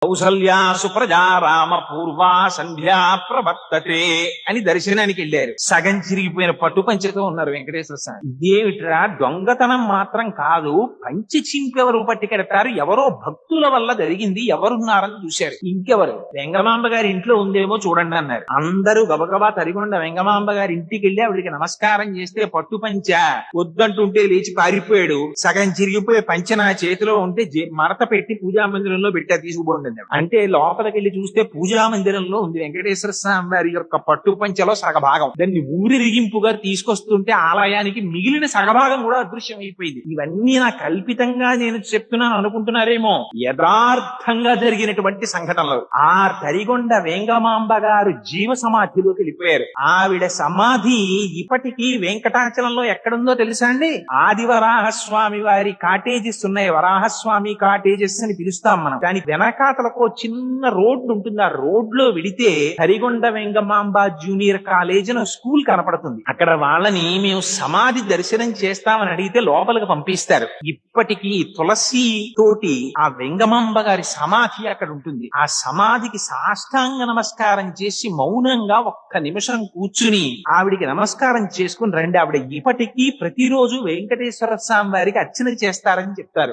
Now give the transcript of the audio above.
కౌసల్యా సుప్రజా రామ పూర్వా సంధ్యా ప్రవర్తతే అని దర్శనానికి వెళ్ళారు. సగం చిరిగిపోయిన పట్టు పంచతో ఉన్నారు వెంకటేశ్వర స్వామి. ఇదేమిట్రా, దొంగతనం మాత్రం కాదు, పంచి చింపెవరు పట్టుకెడతారు, ఎవరో భక్తుల వల్ల జరిగింది, ఎవరున్నారని చూశారు. ఇంకెవరు, వెంగమాంబ గారి ఇంట్లో ఉందేమో చూడండి అన్నారు. అందరూ గబగబా తరిగొండ వెంగమాంబ గారి ఇంటికి వెళ్ళి ఆవిడికి నమస్కారం చేస్తే పట్టు పంచ వద్దంటుంటే లేచి పారిపోయాడు. సగం చిరిగిపోయే పంచ నా చేతిలో ఉంటే మడత పెట్టి పూజా మందిరంలో పెట్టా, తీసుకుపోండి అంటే లోపలికి వెళ్ళి చూస్తే పూజా మందిరంలో ఉంది వెంకటేశ్వర స్వామి వారి యొక్క పట్టు పంచలో సగభాగం. దాన్ని ఊరిరిగింపుగా తీసుకొస్తుంటే ఆలయానికి మిగిలిన సగభాగం కూడా అదృశ్యం అయిపోయింది. ఇవన్నీ నా కల్పితంగా నేను చెప్తున్నాను అనుకుంటున్నారేమో, యథార్థంగా జరిగినటువంటి సంఘటనలు. ఆ తరిగొండ వెంగమాంబ గారు జీవ సమాధిలోకి వెళ్ళిపోయారు. ఆవిడ సమాధి ఇప్పటికీ వెంకటాచలంలో ఎక్కడుందో తెలుసా అండి? ఆదివరాహస్వామి వారి కాటేజెస్ ఉన్నాయి, వరాహస్వామి కాటేజెస్ అని పిలుస్తాం మనం. దాని వెనకాతలకు చిన్న రోడ్డు ఉంటుంది. ఆ రోడ్ లో వెడితే హరిగొండ వెంగమాంబ జూనియర్ కాలేజ్ అని స్కూల్ కనపడుతుంది. అక్కడ వాళ్ళని మేము సమాధి దర్శనం చేస్తామని అడిగితే లోపలికి పంపిస్తారు. ఇప్పటికీ తులసి తోటి ఆ వెంగమాంబ గారి సమాధి అక్కడ ఉంటుంది. ఆ సమాధికి సాష్టాంగ నమస్కారం చేసి మౌనంగా ఒక్క నిమిషం కూర్చుని ఆవిడికి నమస్కారం చేసుకుని రండి. ఆవిడ ఇప్పటికీ ప్రతిరోజు వెంకటేశ్వర స్వామి వారికి అర్చన చేస్తారని చెప్తారు.